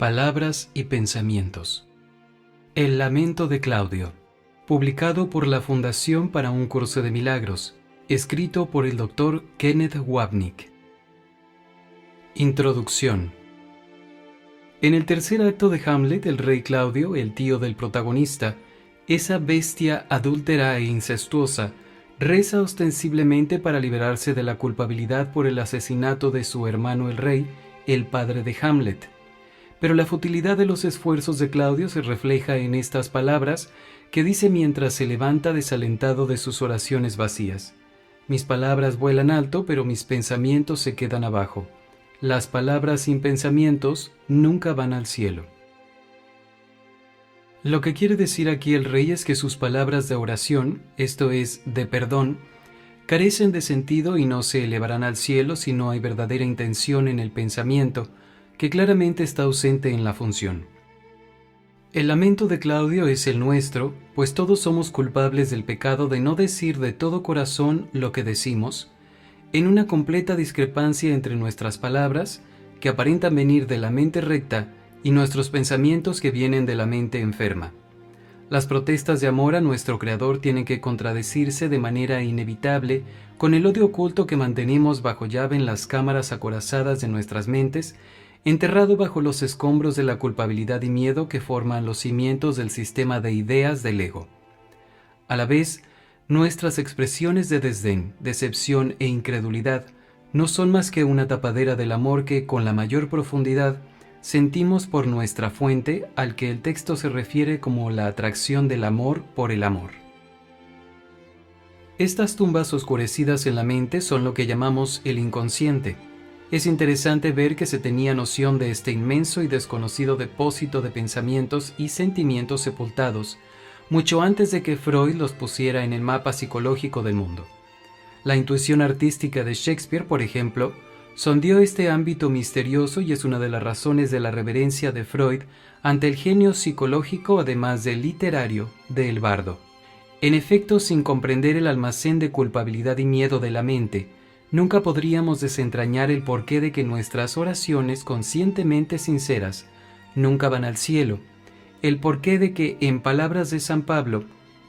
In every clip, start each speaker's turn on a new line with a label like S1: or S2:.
S1: Palabras y pensamientos. El lamento de Claudio, publicado por la Fundación para un Curso de Milagros, escrito por el Dr. Kenneth Wapnick. Introducción. En el tercer acto de Hamlet, el rey Claudio, el tío del protagonista, esa bestia adúltera e incestuosa, reza ostensiblemente para liberarse de la culpabilidad por el asesinato de su hermano el rey, el padre de Hamlet. Pero la futilidad de los esfuerzos de Claudio se refleja en estas palabras que dice mientras se levanta desalentado de sus oraciones vacías. Mis palabras vuelan alto, pero mis pensamientos se quedan abajo. Las palabras sin pensamientos nunca van al cielo. Lo que quiere decir aquí el rey es que sus palabras de oración, esto es, de perdón, carecen de sentido y no se elevarán al cielo si no hay verdadera intención en el pensamiento, que claramente está ausente en la función. El lamento de Claudio es el nuestro, pues todos somos culpables del pecado de no decir de todo corazón lo que decimos, en una completa discrepancia entre nuestras palabras, que aparentan venir de la mente recta, y nuestros pensamientos que vienen de la mente enferma. Las protestas de amor a nuestro Creador tienen que contradecirse de manera inevitable con el odio oculto que mantenemos bajo llave en las cámaras acorazadas de nuestras mentes, enterrado bajo los escombros de la culpabilidad y miedo que forman los cimientos del sistema de ideas del ego. A la vez, nuestras expresiones de desdén, decepción e incredulidad no son más que una tapadera del amor que, con la mayor profundidad, sentimos por nuestra fuente, al que el texto se refiere como la atracción del amor por el amor. Estas tumbas oscurecidas en la mente son lo que llamamos el inconsciente. Es interesante ver que se tenía noción de este inmenso y desconocido depósito de pensamientos y sentimientos sepultados, mucho antes de que Freud los pusiera en el mapa psicológico del mundo. La intuición artística de Shakespeare, por ejemplo, sondeó este ámbito misterioso y es una de las razones de la reverencia de Freud ante el genio psicológico, además del literario, del bardo. En efecto, sin comprender el almacén de culpabilidad y miedo de la mente, nunca podríamos desentrañar el porqué de que nuestras oraciones conscientemente sinceras nunca van al cielo, el porqué de que, en palabras de San Pablo,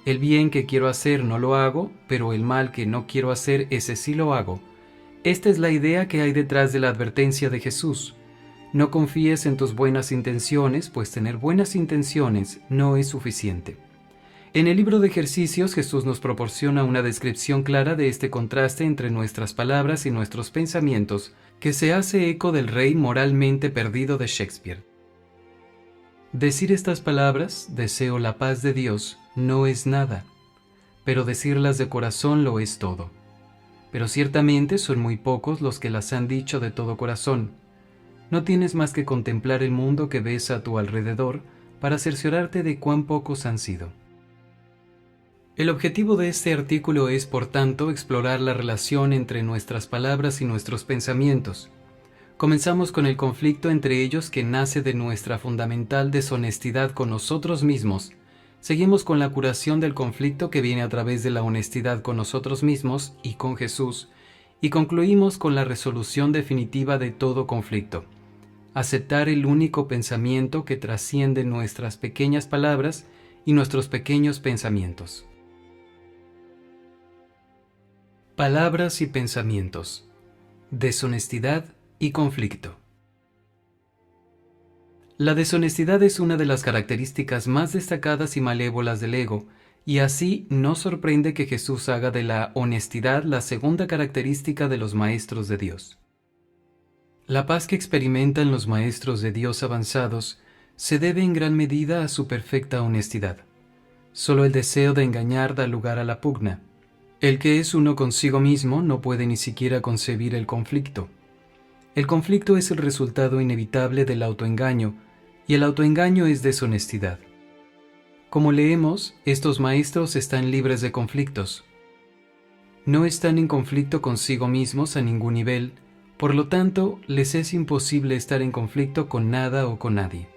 S1: el bien que quiero hacer no lo hago, pero el mal que no quiero hacer ese sí lo hago. Esta es la idea que hay detrás de la advertencia de Jesús. No confíes en tus buenas intenciones, pues tener buenas intenciones no es suficiente. En el libro de ejercicios, Jesús nos proporciona una descripción clara de este contraste entre nuestras palabras y nuestros pensamientos, que se hace eco del rey moralmente perdido de Shakespeare. Decir estas palabras, deseo la paz de Dios, no es nada, pero decirlas de corazón lo es todo. Pero ciertamente son muy pocos los que las han dicho de todo corazón. No tienes más que contemplar el mundo que ves a tu alrededor para cerciorarte de cuán pocos han sido. El objetivo de este artículo es, por tanto, explorar la relación entre nuestras palabras y nuestros pensamientos. Comenzamos con el conflicto entre ellos que nace de nuestra fundamental deshonestidad con nosotros mismos. Seguimos con la curación del conflicto que viene a través de la honestidad con nosotros mismos y con Jesús, y concluimos con la resolución definitiva de todo conflicto. Aceptar el único pensamiento que trasciende nuestras pequeñas palabras y nuestros pequeños pensamientos. Palabras y pensamientos. Deshonestidad y conflicto. La deshonestidad es una de las características más destacadas y malévolas del ego, y así no sorprende que Jesús haga de la honestidad la segunda característica de los maestros de Dios. La paz que experimentan los maestros de Dios avanzados se debe en gran medida a su perfecta honestidad. Solo el deseo de engañar da lugar a la pugna. El que es uno consigo mismo no puede ni siquiera concebir el conflicto. El conflicto es el resultado inevitable del autoengaño, y el autoengaño es deshonestidad. Como leemos, estos maestros están libres de conflictos. No están en conflicto consigo mismos a ningún nivel, por lo tanto, les es imposible estar en conflicto con nada o con nadie.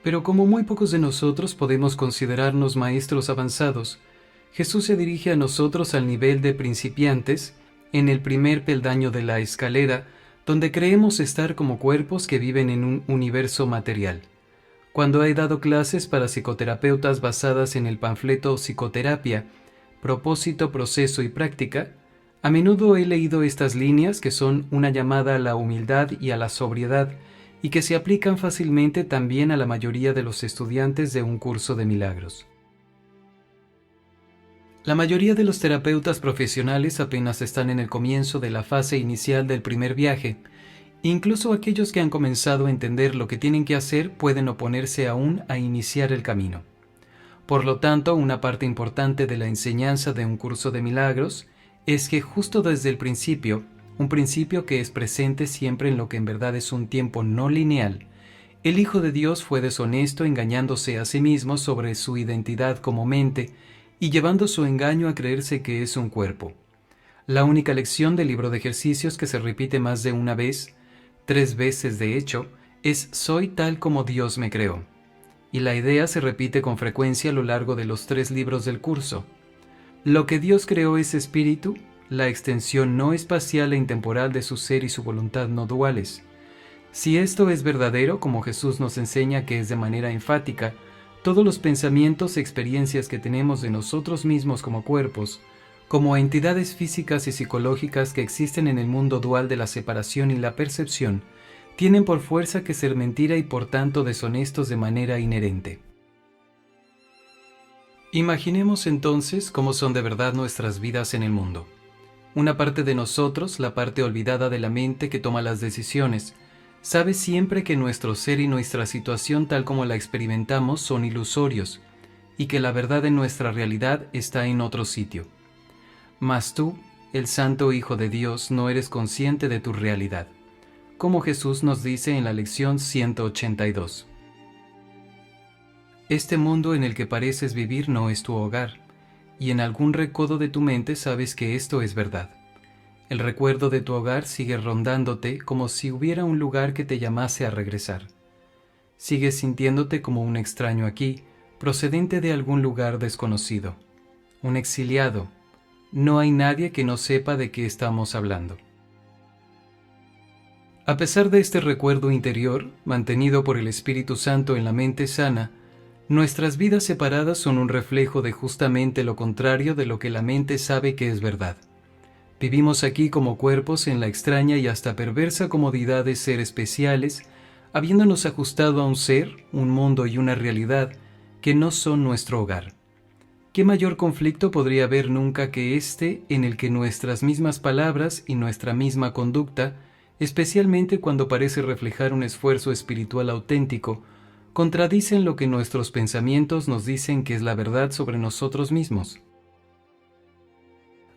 S1: Pero como muy pocos de nosotros podemos considerarnos maestros avanzados, Jesús se dirige a nosotros al nivel de principiantes, en el primer peldaño de la escalera, donde creemos estar como cuerpos que viven en un universo material. Cuando he dado clases para psicoterapeutas basadas en el panfleto Psicoterapia, Propósito, Proceso y Práctica, a menudo he leído estas líneas que son una llamada a la humildad y a la sobriedad y que se aplican fácilmente también a la mayoría de los estudiantes de un curso de milagros. La mayoría de los terapeutas profesionales apenas están en el comienzo de la fase inicial del primer viaje. Incluso aquellos que han comenzado a entender lo que tienen que hacer pueden oponerse aún a iniciar el camino. Por lo tanto, una parte importante de la enseñanza de un curso de milagros es que justo desde el principio, un principio que es presente siempre en lo que en verdad es un tiempo no lineal, el Hijo de Dios fue deshonesto engañándose a sí mismo sobre su identidad como mente y llevando su engaño a creerse que es un cuerpo. La única lección del libro de ejercicios que se repite más de una vez, 3 veces de hecho, es soy tal como Dios me creó. Y la idea se repite con frecuencia a lo largo de los 3 libros del curso. Lo que Dios creó es espíritu, la extensión no espacial e intemporal de su ser y su voluntad no duales. Si esto es verdadero, como Jesús nos enseña que es de manera enfática, todos los pensamientos e experiencias que tenemos de nosotros mismos como cuerpos, como entidades físicas y psicológicas que existen en el mundo dual de la separación y la percepción, tienen por fuerza que ser mentira y por tanto deshonestos de manera inherente. Imaginemos entonces cómo son de verdad nuestras vidas en el mundo. Una parte de nosotros, la parte olvidada de la mente que toma las decisiones, sabe siempre que nuestro ser y nuestra situación tal como la experimentamos son ilusorios y que la verdad en nuestra realidad está en otro sitio. Mas tú, el Santo Hijo de Dios, no eres consciente de tu realidad, como Jesús nos dice en la lección 182. Este mundo en el que pareces vivir no es tu hogar, y en algún recodo de tu mente sabes que esto es verdad. El recuerdo de tu hogar sigue rondándote como si hubiera un lugar que te llamase a regresar. Sigues sintiéndote como un extraño aquí, procedente de algún lugar desconocido, un exiliado. No hay nadie que no sepa de qué estamos hablando. A pesar de este recuerdo interior, mantenido por el Espíritu Santo en la mente sana, nuestras vidas separadas son un reflejo de justamente lo contrario de lo que la mente sabe que es verdad. Vivimos aquí como cuerpos en la extraña y hasta perversa comodidad de ser especiales, habiéndonos ajustado a un ser, un mundo y una realidad que no son nuestro hogar. ¿Qué mayor conflicto podría haber nunca que este en el que nuestras mismas palabras y nuestra misma conducta, especialmente cuando parece reflejar un esfuerzo espiritual auténtico, contradicen lo que nuestros pensamientos nos dicen que es la verdad sobre nosotros mismos?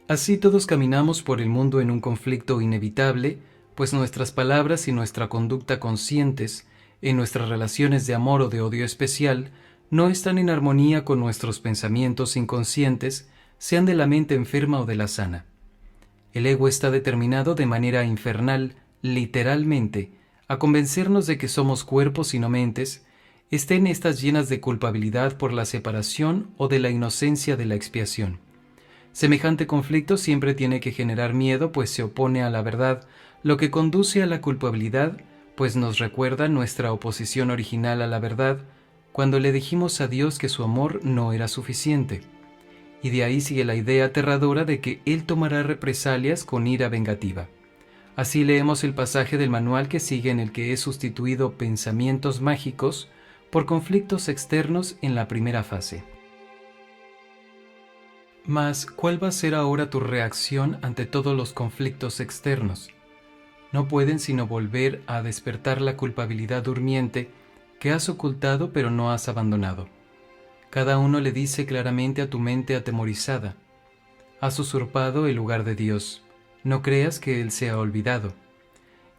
S1: Así todos caminamos por el mundo en un conflicto inevitable, pues nuestras palabras y nuestra conducta conscientes, en nuestras relaciones de amor o de odio especial, no están en armonía con nuestros pensamientos inconscientes, sean de la mente enferma o de la sana. El ego está determinado de manera infernal, literalmente, a convencernos de que somos cuerpos y no mentes, estén estas llenas de culpabilidad por la separación o de la inocencia de la expiación. Semejante conflicto siempre tiene que generar miedo, pues se opone a la verdad, lo que conduce a la culpabilidad, pues nos recuerda nuestra oposición original a la verdad, cuando le dijimos a Dios que su amor no era suficiente. Y de ahí sigue la idea aterradora de que Él tomará represalias con ira vengativa. Así leemos el pasaje del manual que sigue en el que he sustituido pensamientos mágicos por conflictos externos en la primera fase. Mas, ¿cuál va a ser ahora tu reacción ante todos los conflictos externos? No pueden sino volver a despertar la culpabilidad durmiente que has ocultado pero no has abandonado. Cada uno le dice claramente a tu mente atemorizada: has usurpado el lugar de Dios, no creas que Él se ha olvidado.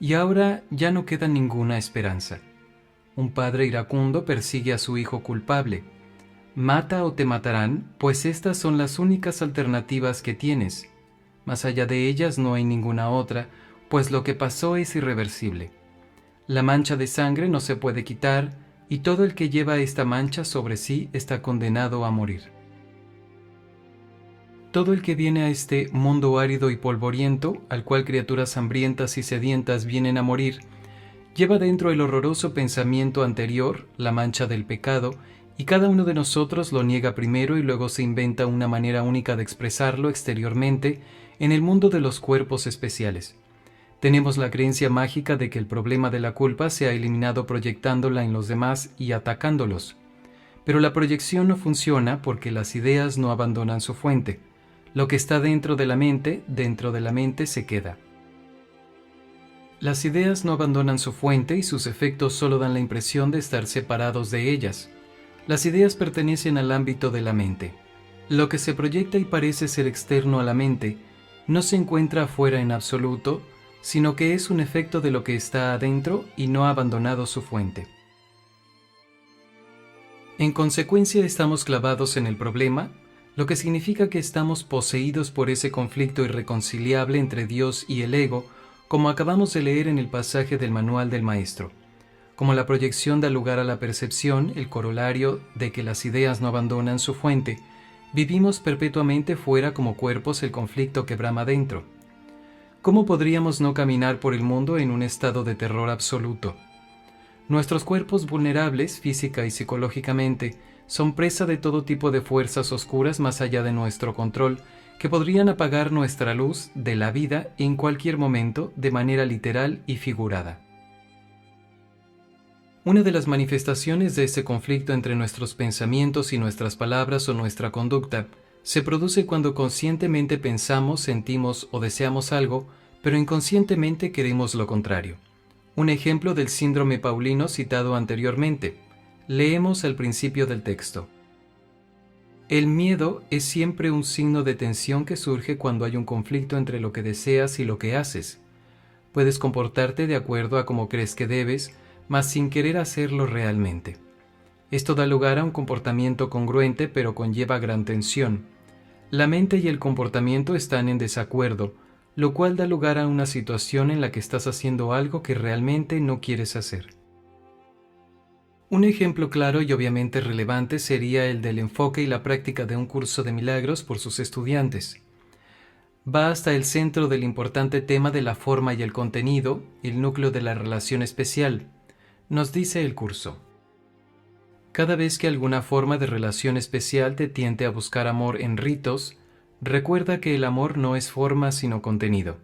S1: Y ahora ya no queda ninguna esperanza. Un padre iracundo persigue a su hijo culpable. Mata o te matarán, pues estas son las únicas alternativas que tienes. Más allá de ellas no hay ninguna otra, pues lo que pasó es irreversible. La mancha de sangre no se puede quitar, y todo el que lleva esta mancha sobre sí está condenado a morir. Todo el que viene a este mundo árido y polvoriento, al cual criaturas hambrientas y sedientas vienen a morir, lleva dentro el horroroso pensamiento anterior, la mancha del pecado, y cada uno de nosotros lo niega primero y luego se inventa una manera única de expresarlo exteriormente en el mundo de los cuerpos especiales. Tenemos la creencia mágica de que el problema de la culpa se ha eliminado proyectándola en los demás y atacándolos. Pero la proyección no funciona porque las ideas no abandonan su fuente. Lo que está dentro de la mente se queda. Las ideas no abandonan su fuente y sus efectos solo dan la impresión de estar separados de ellas. Las ideas pertenecen al ámbito de la mente. Lo que se proyecta y parece ser externo a la mente no se encuentra afuera en absoluto, sino que es un efecto de lo que está adentro y no ha abandonado su fuente. En consecuencia, estamos clavados en el problema, lo que significa que estamos poseídos por ese conflicto irreconciliable entre Dios y el ego, como acabamos de leer en el pasaje del manual del maestro. Como la proyección da lugar a la percepción, el corolario de que las ideas no abandonan su fuente, vivimos perpetuamente fuera como cuerpos el conflicto que brama dentro. ¿Cómo podríamos no caminar por el mundo en un estado de terror absoluto? Nuestros cuerpos vulnerables, física y psicológicamente, son presa de todo tipo de fuerzas oscuras más allá de nuestro control, que podrían apagar nuestra luz de la vida en cualquier momento de manera literal y figurada. Una de las manifestaciones de este conflicto entre nuestros pensamientos y nuestras palabras o nuestra conducta se produce cuando conscientemente pensamos, sentimos o deseamos algo, pero inconscientemente queremos lo contrario. Un ejemplo del síndrome paulino citado anteriormente. Leemos al principio del texto. El miedo es siempre un signo de tensión que surge cuando hay un conflicto entre lo que deseas y lo que haces. Puedes comportarte de acuerdo a cómo crees que debes, mas sin querer hacerlo realmente. Esto da lugar a un comportamiento congruente, pero conlleva gran tensión. La mente y el comportamiento están en desacuerdo, lo cual da lugar a una situación en la que estás haciendo algo que realmente no quieres hacer. Un ejemplo claro y obviamente relevante sería el del enfoque y la práctica de un curso de milagros por sus estudiantes. Va hasta el centro del importante tema de la forma y el contenido, el núcleo de la relación especial. Nos dice el curso. Cada vez que alguna forma de relación especial te tiente a buscar amor en ritos, recuerda que el amor no es forma sino contenido.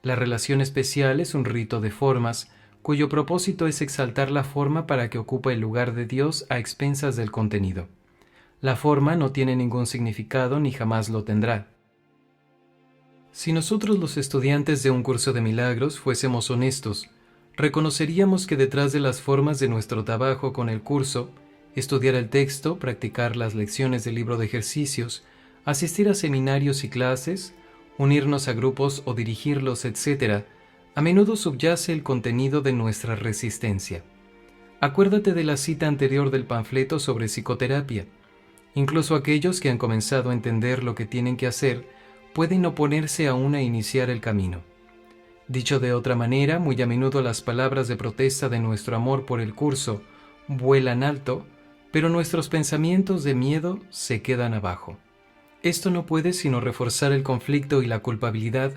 S1: La relación especial es un rito de formas, cuyo propósito es exaltar la forma para que ocupe el lugar de Dios a expensas del contenido. La forma no tiene ningún significado ni jamás lo tendrá. Si nosotros los estudiantes de un curso de milagros fuésemos honestos, reconoceríamos que detrás de las formas de nuestro trabajo con el curso, estudiar el texto, practicar las lecciones del libro de ejercicios, asistir a seminarios y clases, unirnos a grupos o dirigirlos, etc., a menudo subyace el contenido de nuestra resistencia. Acuérdate de la cita anterior del panfleto sobre psicoterapia. Incluso aquellos que han comenzado a entender lo que tienen que hacer pueden oponerse aún a iniciar el camino. Dicho de otra manera, muy a menudo las palabras de protesta de nuestro amor por el curso vuelan alto, pero nuestros pensamientos de miedo se quedan abajo. Esto no puede sino reforzar el conflicto y la culpabilidad,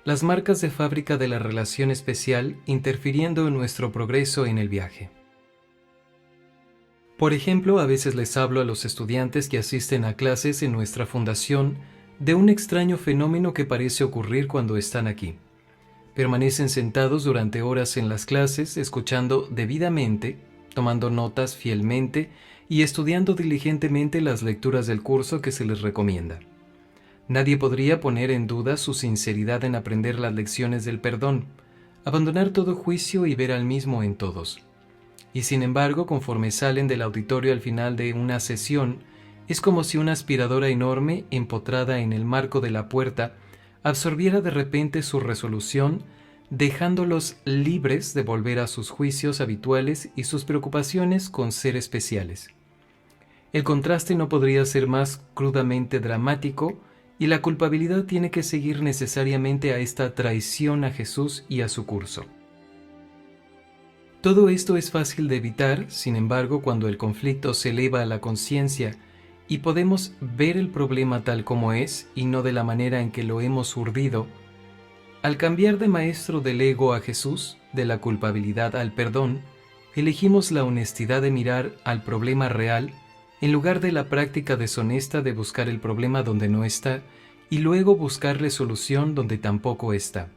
S1: las marcas de fábrica de la relación especial interfiriendo en nuestro progreso en el viaje. Por ejemplo, a veces les hablo a los estudiantes que asisten a clases en nuestra fundación de un extraño fenómeno que parece ocurrir cuando están aquí. Permanecen sentados durante horas en las clases, escuchando debidamente, tomando notas fielmente y estudiando diligentemente las lecturas del curso que se les recomienda. Nadie podría poner en duda su sinceridad en aprender las lecciones del perdón, abandonar todo juicio y ver al mismo en todos. Y sin embargo, conforme salen del auditorio al final de una sesión, es como si una aspiradora enorme, empotrada en el marco de la puerta, absorbiera de repente su resolución, dejándolos libres de volver a sus juicios habituales y sus preocupaciones con ser especiales. El contraste no podría ser más crudamente dramático, y la culpabilidad tiene que seguir necesariamente a esta traición a Jesús y a su curso. Todo esto es fácil de evitar, sin embargo, cuando el conflicto se eleva a la conciencia y podemos ver el problema tal como es y no de la manera en que lo hemos urdido, al cambiar de maestro del ego a Jesús, de la culpabilidad al perdón, elegimos la honestidad de mirar al problema real en lugar de la práctica deshonesta de buscar el problema donde no está y luego buscarle solución donde tampoco está.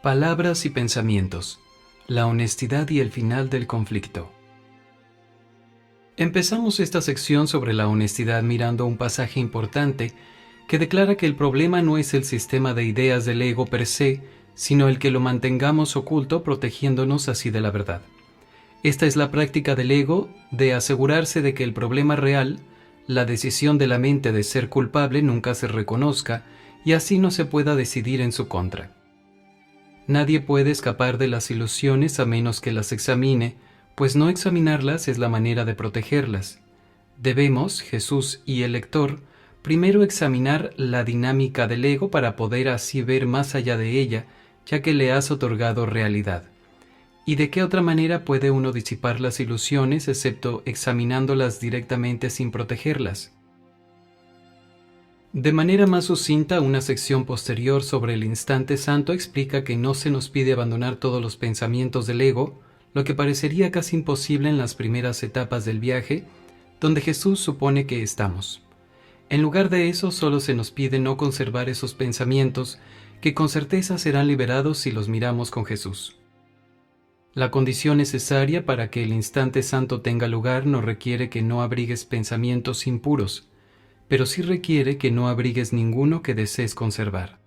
S1: Palabras y pensamientos. La honestidad y el final del conflicto. Empezamos esta sección sobre la honestidad mirando un pasaje importante que declara que el problema no es el sistema de ideas del ego per se, sino el que lo mantengamos oculto protegiéndonos así de la verdad. Esta es la práctica del ego de asegurarse de que el problema real, la decisión de la mente de ser culpable nunca se reconozca y así no se pueda decidir en su contra. Nadie puede escapar de las ilusiones a menos que las examine, pues no examinarlas es la manera de protegerlas. Debemos, Jesús y el lector, primero examinar la dinámica del ego para poder así ver más allá de ella, ya que le has otorgado realidad. ¿Y de qué otra manera puede uno disipar las ilusiones excepto examinándolas directamente sin protegerlas? De manera más sucinta, una sección posterior sobre el instante santo explica que no se nos pide abandonar todos los pensamientos del ego, lo que parecería casi imposible en las primeras etapas del viaje, donde Jesús supone que estamos. En lugar de eso, solo se nos pide no conservar esos pensamientos, que con certeza serán liberados si los miramos con Jesús. La condición necesaria para que el instante santo tenga lugar no requiere que no abrigues pensamientos impuros, pero sí requiere que no abrigues ninguno que desees conservar.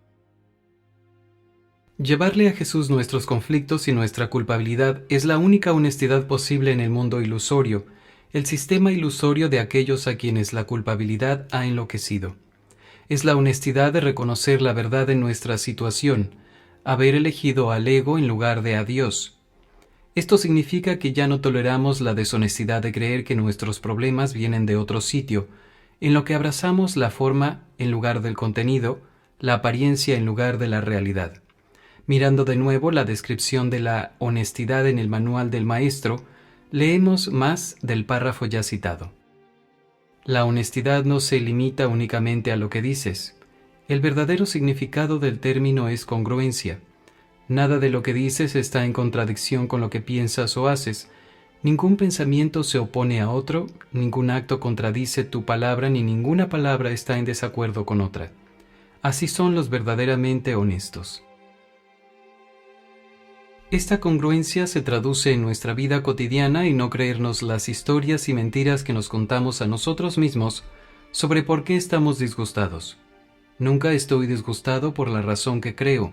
S1: Llevarle a Jesús nuestros conflictos y nuestra culpabilidad es la única honestidad posible en el mundo ilusorio, el sistema ilusorio de aquellos a quienes la culpabilidad ha enloquecido. Es la honestidad de reconocer la verdad en nuestra situación, haber elegido al ego en lugar de a Dios. Esto significa que ya no toleramos la deshonestidad de creer que nuestros problemas vienen de otro sitio, en lo que abrazamos la forma en lugar del contenido, la apariencia en lugar de la realidad. Mirando de nuevo la descripción de la honestidad en el manual del maestro, leemos más del párrafo ya citado. La honestidad no se limita únicamente a lo que dices. El verdadero significado del término es congruencia. Nada de lo que dices está en contradicción con lo que piensas o haces. Ningún pensamiento se opone a otro, ningún acto contradice tu palabra ni ninguna palabra está en desacuerdo con otra. Así son los verdaderamente honestos. Esta congruencia se traduce en nuestra vida cotidiana y no creernos las historias y mentiras que nos contamos a nosotros mismos sobre por qué estamos disgustados. Nunca estoy disgustado por la razón que creo.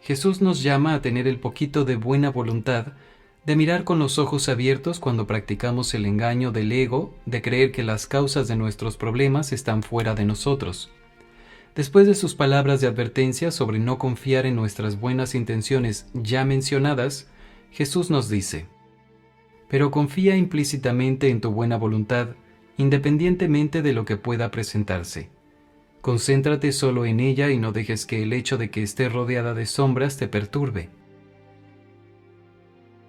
S1: Jesús nos llama a tener el poquito de buena voluntad de mirar con los ojos abiertos cuando practicamos el engaño del ego de creer que las causas de nuestros problemas están fuera de nosotros. Después de sus palabras de advertencia sobre no confiar en nuestras buenas intenciones ya mencionadas, Jesús nos dice: «Pero confía implícitamente en tu buena voluntad, independientemente de lo que pueda presentarse. Concéntrate solo en ella y no dejes que el hecho de que esté rodeada de sombras te perturbe».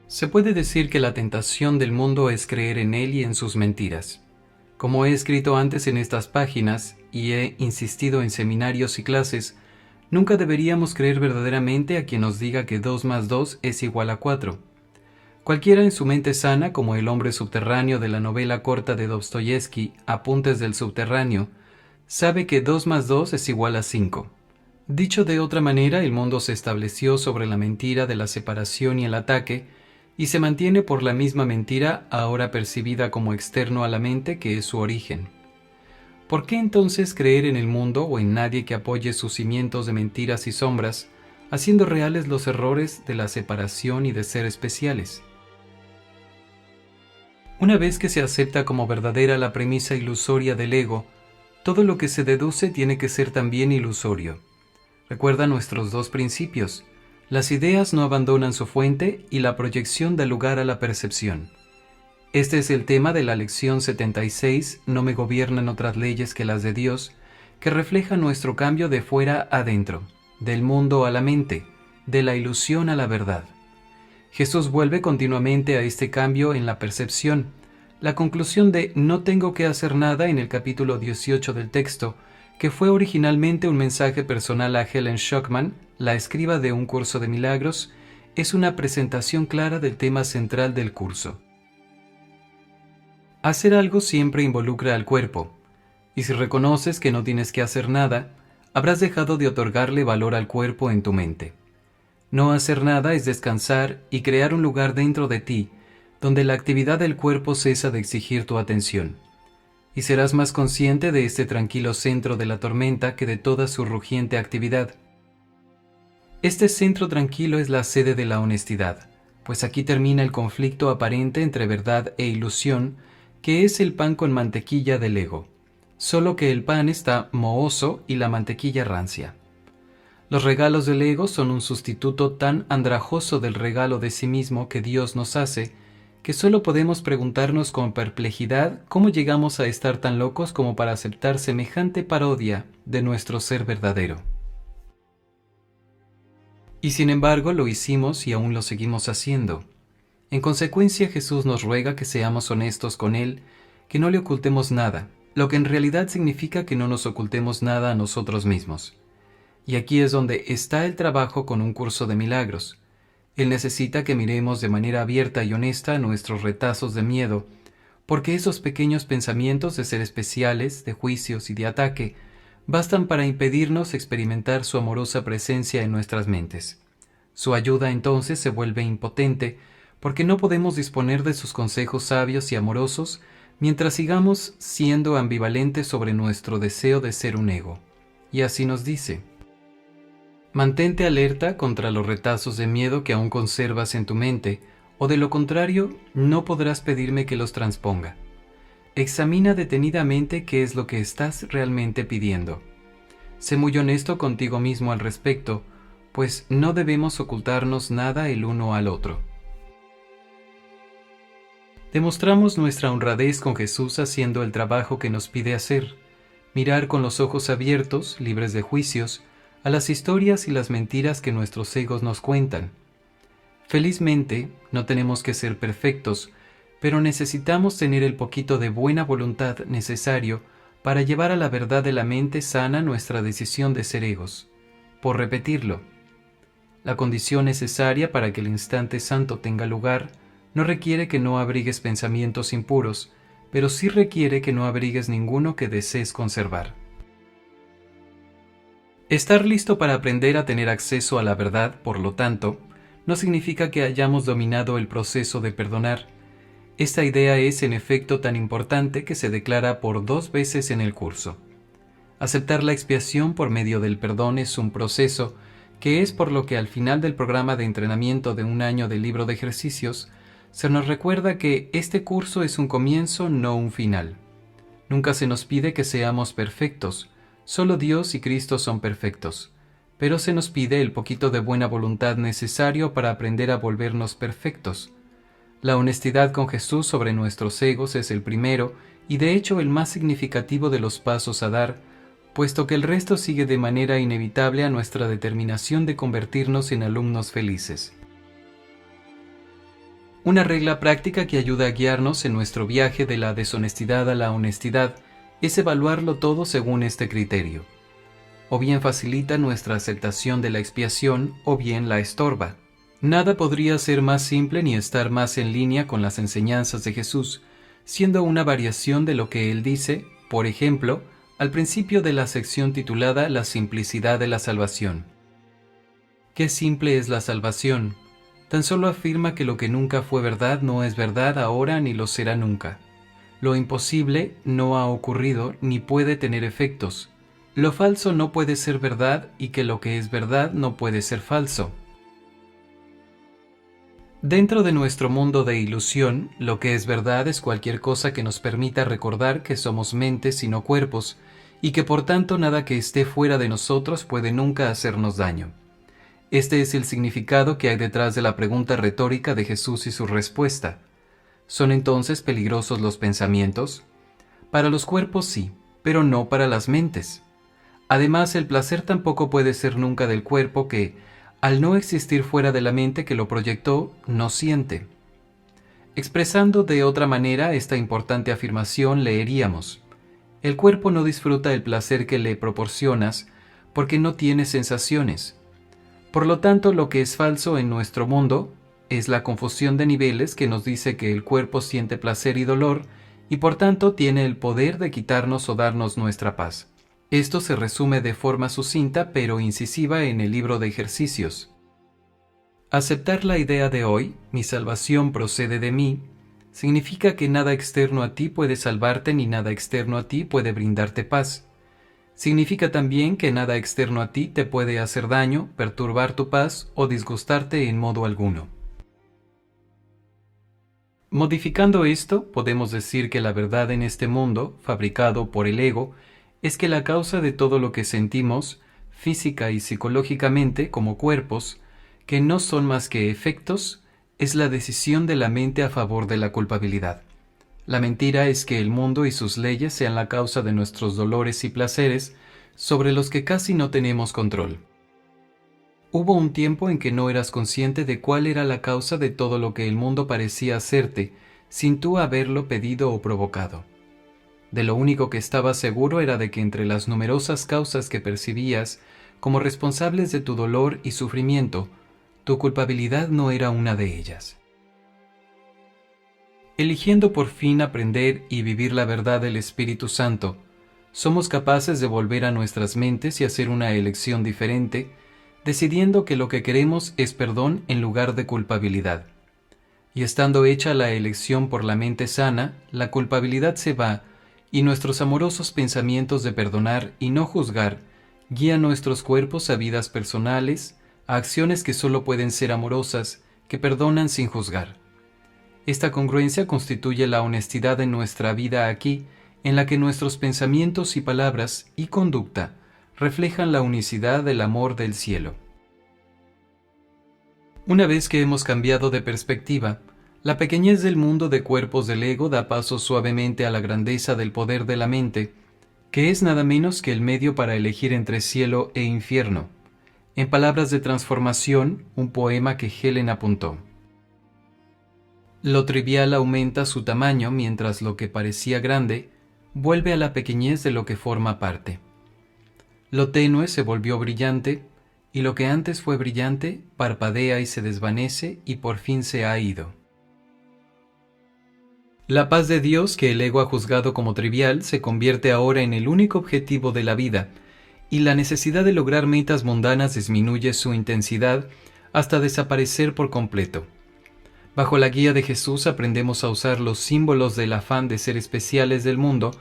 S1: Se puede decir que la tentación del mundo es creer en él y en sus mentiras. Como he escrito antes en estas páginas, y he insistido en seminarios y clases, nunca deberíamos creer verdaderamente a quien nos diga que 2 más 2 es igual a 4. Cualquiera en su mente sana, como el hombre subterráneo de la novela corta de Dostoyevsky, Apuntes del subterráneo, sabe que 2 más 2 es igual a 5. Dicho de otra manera, el mundo se estableció sobre la mentira de la separación y el ataque, y se mantiene por la misma mentira ahora percibida como externo a la mente que es su origen. ¿Por qué entonces creer en el mundo o en nadie que apoye sus cimientos de mentiras y sombras, haciendo reales los errores de la separación y de ser especiales? Una vez que se acepta como verdadera la premisa ilusoria del ego, todo lo que se deduce tiene que ser también ilusorio. Recuerda nuestros 2 principios. Las ideas no abandonan su fuente y la proyección da lugar a la percepción. Este es el tema de la lección 76, No me gobiernan otras leyes que las de Dios, que refleja nuestro cambio de fuera a dentro, del mundo a la mente, de la ilusión a la verdad. Jesús vuelve continuamente a este cambio en la percepción, La conclusión de "no tengo que hacer nada" en el capítulo 18 del texto, que fue originalmente un mensaje personal a Helen Schucman, la escriba de un curso de milagros, es una presentación clara del tema central del curso. Hacer algo siempre involucra al cuerpo, y si reconoces que no tienes que hacer nada, habrás dejado de otorgarle valor al cuerpo en tu mente. No hacer nada es descansar y crear un lugar dentro de ti, donde la actividad del cuerpo cesa de exigir tu atención, y serás más consciente de este tranquilo centro de la tormenta que de toda su rugiente actividad. Este centro tranquilo es la sede de la honestidad, pues aquí termina el conflicto aparente entre verdad e ilusión, que es el pan con mantequilla del ego, solo que el pan está mohoso y la mantequilla rancia. Los regalos del ego son un sustituto tan andrajoso del regalo de sí mismo que Dios nos hace, que solo podemos preguntarnos con perplejidad cómo llegamos a estar tan locos como para aceptar semejante parodia de nuestro ser verdadero. Y sin embargo lo hicimos y aún lo seguimos haciendo. En consecuencia, Jesús nos ruega que seamos honestos con Él, que no le ocultemos nada, lo que en realidad significa que no nos ocultemos nada a nosotros mismos. Y aquí es donde está el trabajo con un curso de milagros. Él necesita que miremos de manera abierta y honesta nuestros retazos de miedo, porque esos pequeños pensamientos de ser especiales, de juicios y de ataque, bastan para impedirnos experimentar su amorosa presencia en nuestras mentes. Su ayuda entonces se vuelve impotente, porque no podemos disponer de sus consejos sabios y amorosos mientras sigamos siendo ambivalentes sobre nuestro deseo de ser un ego. Y así nos dice: mantente alerta contra los retazos de miedo que aún conservas en tu mente, o de lo contrario, no podrás pedirme que los transponga. Examina detenidamente qué es lo que estás realmente pidiendo. Sé muy honesto contigo mismo al respecto, pues no debemos ocultarnos nada el uno al otro. Demostramos nuestra honradez con Jesús haciendo el trabajo que nos pide hacer, mirar con los ojos abiertos, libres de juicios, a las historias y las mentiras que nuestros egos nos cuentan. Felizmente, no tenemos que ser perfectos, pero necesitamos tener el poquito de buena voluntad necesario para llevar a la verdad de la mente sana nuestra decisión de ser egos. Por repetirlo, la condición necesaria para que el instante santo tenga lugar no requiere que no abrigues pensamientos impuros, pero sí requiere que no abrigues ninguno que desees conservar. Estar listo para aprender a tener acceso a la verdad, por lo tanto, no significa que hayamos dominado el proceso de perdonar. Esta idea es en efecto tan importante que se declara por 2 veces en el curso. Aceptar la expiación por medio del perdón es un proceso que es por lo que al final del programa de entrenamiento de 1 año del libro de ejercicios se nos recuerda que este curso es un comienzo, no un final. Nunca se nos pide que seamos perfectos, solo Dios y Cristo son perfectos, pero se nos pide el poquito de buena voluntad necesario para aprender a volvernos perfectos. La honestidad con Jesús sobre nuestros egos es el primero y de hecho el más significativo de los pasos a dar, puesto que el resto sigue de manera inevitable a nuestra determinación de convertirnos en alumnos felices. Una regla práctica que ayuda a guiarnos en nuestro viaje de la deshonestidad a la honestidad es evaluarlo todo según este criterio. O bien facilita nuestra aceptación de la expiación o bien la estorba. Nada podría ser más simple ni estar más en línea con las enseñanzas de Jesús, siendo una variación de lo que Él dice, por ejemplo, al principio de la sección titulada La simplicidad de la salvación. Qué simple es la salvación. Tan solo afirma que lo que nunca fue verdad no es verdad ahora ni lo será nunca. Lo imposible no ha ocurrido ni puede tener efectos. Lo falso no puede ser verdad y que lo que es verdad no puede ser falso. Dentro de nuestro mundo de ilusión, lo que es verdad es cualquier cosa que nos permita recordar que somos mentes y no cuerpos, y que por tanto nada que esté fuera de nosotros puede nunca hacernos daño. Este es el significado que hay detrás de la pregunta retórica de Jesús y su respuesta. ¿Son entonces peligrosos los pensamientos? Para los cuerpos sí, pero no para las mentes. Además, el placer tampoco puede ser nunca del cuerpo que, al no existir fuera de la mente que lo proyectó, no siente. Expresando de otra manera esta importante afirmación, leeríamos: el cuerpo no disfruta el placer que le proporcionas porque no tiene sensaciones. Por lo tanto, lo que es falso en nuestro mundo es la confusión de niveles que nos dice que el cuerpo siente placer y dolor y por tanto tiene el poder de quitarnos o darnos nuestra paz. Esto se resume de forma sucinta pero incisiva en el libro de ejercicios. Aceptar la idea de hoy, mi salvación procede de mí, significa que nada externo a ti puede salvarte ni nada externo a ti puede brindarte paz. Significa también que nada externo a ti te puede hacer daño, perturbar tu paz o disgustarte en modo alguno. Modificando esto, podemos decir que la verdad en este mundo, fabricado por el ego, es que la causa de todo lo que sentimos, física y psicológicamente como cuerpos, que no son más que efectos, es la decisión de la mente a favor de la culpabilidad. La mentira es que el mundo y sus leyes sean la causa de nuestros dolores y placeres, sobre los que casi no tenemos control. Hubo un tiempo en que no eras consciente de cuál era la causa de todo lo que el mundo parecía hacerte, sin tú haberlo pedido o provocado. De lo único que estabas seguro era de que entre las numerosas causas que percibías como responsables de tu dolor y sufrimiento, tu culpabilidad no era una de ellas. Eligiendo por fin aprender y vivir la verdad del Espíritu Santo, somos capaces de volver a nuestras mentes y hacer una elección diferente, decidiendo que lo que queremos es perdón en lugar de culpabilidad. Y estando hecha la elección por la mente sana, la culpabilidad se va y nuestros amorosos pensamientos de perdonar y no juzgar guían nuestros cuerpos a vidas personales, a acciones que solo pueden ser amorosas, que perdonan sin juzgar. Esta congruencia constituye la honestidad en nuestra vida aquí, en la que nuestros pensamientos y palabras y conducta reflejan la unicidad del amor del cielo. Una vez que hemos cambiado de perspectiva, la pequeñez del mundo de cuerpos del ego da paso suavemente a la grandeza del poder de la mente, que es nada menos que el medio para elegir entre cielo e infierno. En palabras de transformación, un poema que Helen apuntó. Lo trivial aumenta su tamaño mientras lo que parecía grande vuelve a la pequeñez de lo que forma parte. Lo tenue se volvió brillante y lo que antes fue brillante parpadea y se desvanece y por fin se ha ido. La paz de Dios que el ego ha juzgado como trivial se convierte ahora en el único objetivo de la vida y la necesidad de lograr metas mundanas disminuye su intensidad hasta desaparecer por completo. Bajo la guía de Jesús aprendemos a usar los símbolos del afán de ser especiales del mundo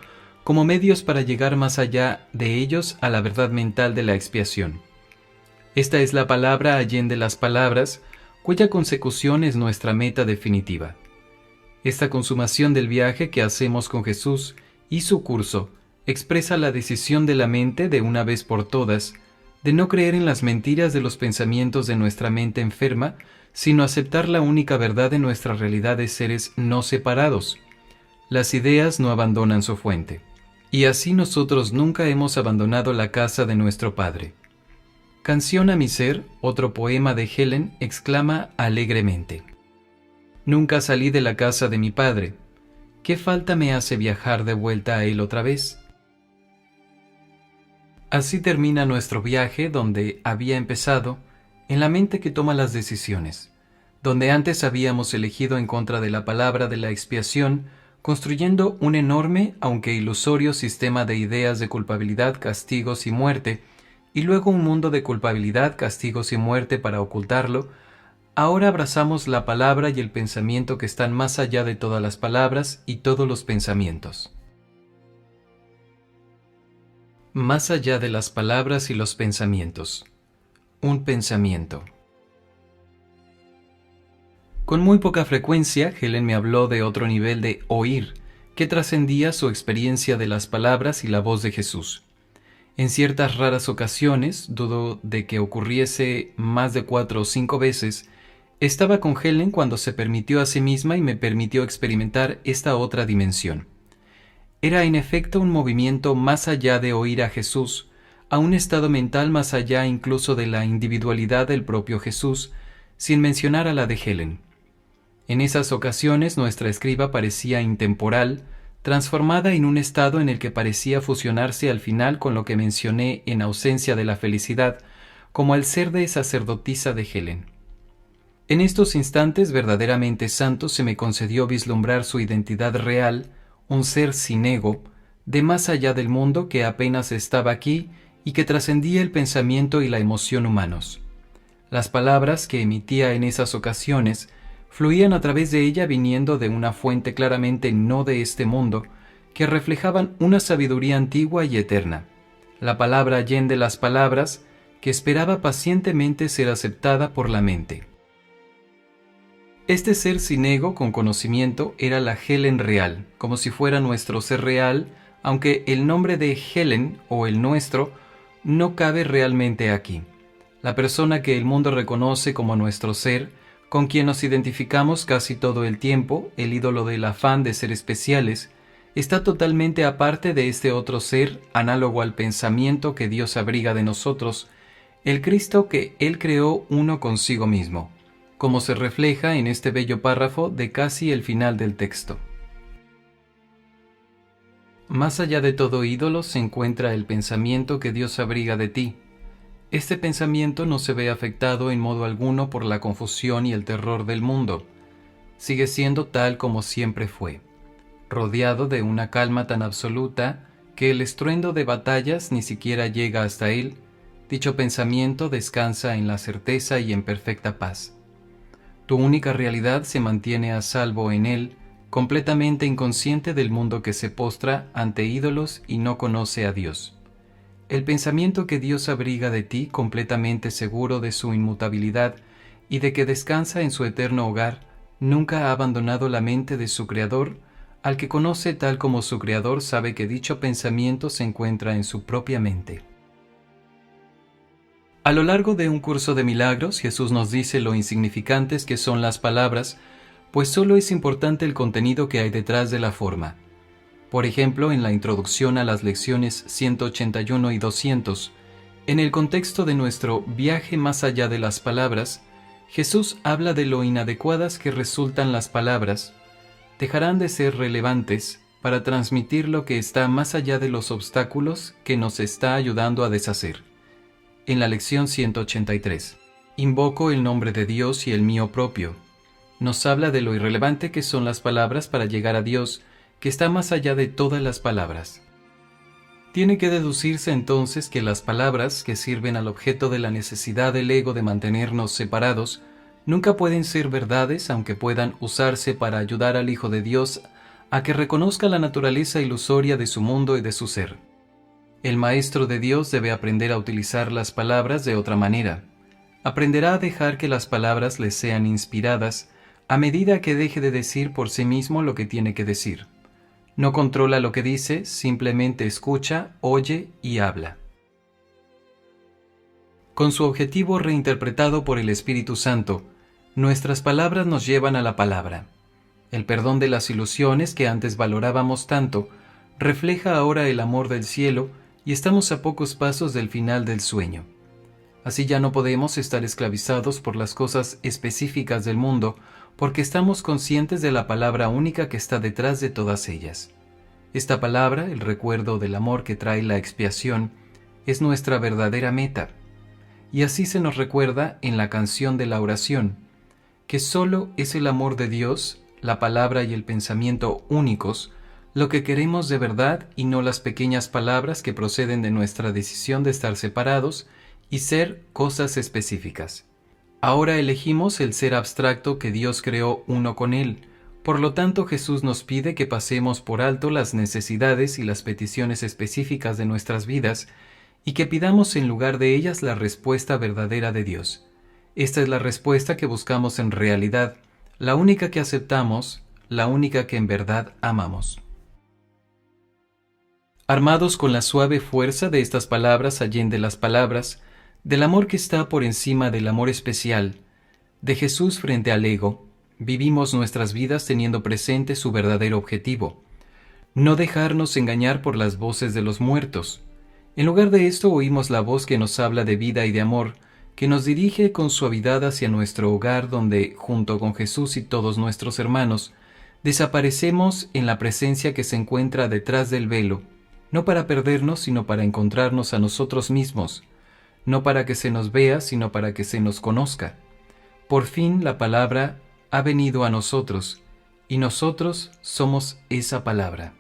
S1: como medios para llegar más allá de ellos a la verdad mental de la expiación. Esta es la palabra allende las palabras, cuya consecución es nuestra meta definitiva. Esta consumación del viaje que hacemos con Jesús y su curso expresa la decisión de la mente de una vez por todas de no creer en las mentiras de los pensamientos de nuestra mente enferma, sino aceptar la única verdad de nuestra realidad de seres no separados. Las ideas no abandonan su fuente. Y así nosotros nunca hemos abandonado la casa de nuestro Padre. Canción a mi ser, otro poema de Helen, exclama alegremente: nunca salí de la casa de mi Padre. ¿Qué falta me hace viajar de vuelta a Él otra vez? Así termina nuestro viaje donde había empezado, en la mente que toma las decisiones, donde antes habíamos elegido en contra de la palabra de la expiación, construyendo un enorme, aunque ilusorio sistema de ideas de culpabilidad, castigos y muerte, y luego un mundo de culpabilidad, castigos y muerte para ocultarlo. Ahora abrazamos la palabra y el pensamiento que están más allá de todas las palabras y todos los pensamientos. Más allá de las palabras y los pensamientos. Un pensamiento. Con muy poca frecuencia, Helen me habló de otro nivel de oír, que trascendía su experiencia de las palabras y la voz de Jesús. En ciertas raras ocasiones, dudo de que ocurriese más de 4 o 5 veces, estaba con Helen cuando se permitió a sí misma y me permitió experimentar esta otra dimensión. Era en efecto un movimiento más allá de oír a Jesús, a un estado mental más allá incluso de la individualidad del propio Jesús, sin mencionar a la de Helen. En esas ocasiones nuestra escriba parecía intemporal, transformada en un estado en el que parecía fusionarse al final con lo que mencioné en ausencia de la felicidad, como el ser de sacerdotisa de Helen. En estos instantes verdaderamente santos se me concedió vislumbrar su identidad real, un ser sin ego, de más allá del mundo que apenas estaba aquí y que trascendía el pensamiento y la emoción humanos. Las palabras que emitía en esas ocasiones fluían a través de ella viniendo de una fuente claramente no de este mundo, que reflejaban una sabiduría antigua y eterna, la palabra allende las palabras, que esperaba pacientemente ser aceptada por la mente. Este ser sin ego con conocimiento era la Helen real, como si fuera nuestro ser real, aunque el nombre de Helen o el nuestro no cabe realmente aquí. La persona que el mundo reconoce como nuestro ser, con quien nos identificamos casi todo el tiempo, el ídolo del afán de ser especiales, está totalmente aparte de este otro ser, análogo al pensamiento que Dios abriga de nosotros, el Cristo que Él creó uno consigo mismo, como se refleja en este bello párrafo de casi el final del texto. Más allá de todo ídolo se encuentra el pensamiento que Dios abriga de ti. Este pensamiento no se ve afectado en modo alguno por la confusión y el terror del mundo. Sigue siendo tal como siempre fue, rodeado de una calma tan absoluta que el estruendo de batallas ni siquiera llega hasta él. Dicho pensamiento descansa en la certeza y en perfecta paz. Tu única realidad se mantiene a salvo en él, completamente inconsciente del mundo que se postra ante ídolos y no conoce a Dios. El pensamiento que Dios abriga de ti, completamente seguro de su inmutabilidad y de que descansa en su eterno hogar, nunca ha abandonado la mente de su Creador, al que conoce tal como su Creador sabe que dicho pensamiento se encuentra en su propia mente. A lo largo de un curso de milagros, Jesús nos dice lo insignificantes que son las palabras, pues solo es importante el contenido que hay detrás de la forma. Por ejemplo, en la introducción a las lecciones 181 y 200, en el contexto de nuestro viaje más allá de las palabras, Jesús habla de lo inadecuadas que resultan las palabras, dejarán de ser relevantes para transmitir lo que está más allá de los obstáculos que nos está ayudando a deshacer. En la lección 183, invoco el nombre de Dios y el mío propio. Nos habla de lo irrelevante que son las palabras para llegar a Dios, que está más allá de todas las palabras. Tiene que deducirse entonces que las palabras que sirven al objeto de la necesidad del ego de mantenernos separados nunca pueden ser verdades, aunque puedan usarse para ayudar al Hijo de Dios a que reconozca la naturaleza ilusoria de su mundo y de su ser. El Maestro de Dios debe aprender a utilizar las palabras de otra manera. Aprenderá a dejar que las palabras le sean inspiradas a medida que deje de decir por sí mismo lo que tiene que decir. No controla lo que dice, simplemente escucha, oye y habla. Con su objetivo reinterpretado por el Espíritu Santo, nuestras palabras nos llevan a la palabra. El perdón de las ilusiones que antes valorábamos tanto refleja ahora el amor del cielo y estamos a pocos pasos del final del sueño. Así ya no podemos estar esclavizados por las cosas específicas del mundo, porque estamos conscientes de la palabra única que está detrás de todas ellas. Esta palabra, el recuerdo del amor que trae la expiación, es nuestra verdadera meta. Y así se nos recuerda en la canción de la oración, que solo es el amor de Dios, la palabra y el pensamiento únicos, lo que queremos de verdad y no las pequeñas palabras que proceden de nuestra decisión de estar separados y ser cosas específicas. Ahora elegimos el ser abstracto que Dios creó uno con Él. Por lo tanto, Jesús nos pide que pasemos por alto las necesidades y las peticiones específicas de nuestras vidas y que pidamos en lugar de ellas la respuesta verdadera de Dios. Esta es la respuesta que buscamos en realidad, la única que aceptamos, la única que en verdad amamos. Armados con la suave fuerza de estas palabras allende las palabras, del amor que está por encima del amor especial, de Jesús frente al ego, vivimos nuestras vidas teniendo presente su verdadero objetivo, no dejarnos engañar por las voces de los muertos. En lugar de esto oímos la voz que nos habla de vida y de amor, que nos dirige con suavidad hacia nuestro hogar donde, junto con Jesús y todos nuestros hermanos, desaparecemos en la presencia que se encuentra detrás del velo, no para perdernos, sino para encontrarnos a nosotros mismos, no para que se nos vea, sino para que se nos conozca. Por fin la palabra ha venido a nosotros, y nosotros somos esa palabra.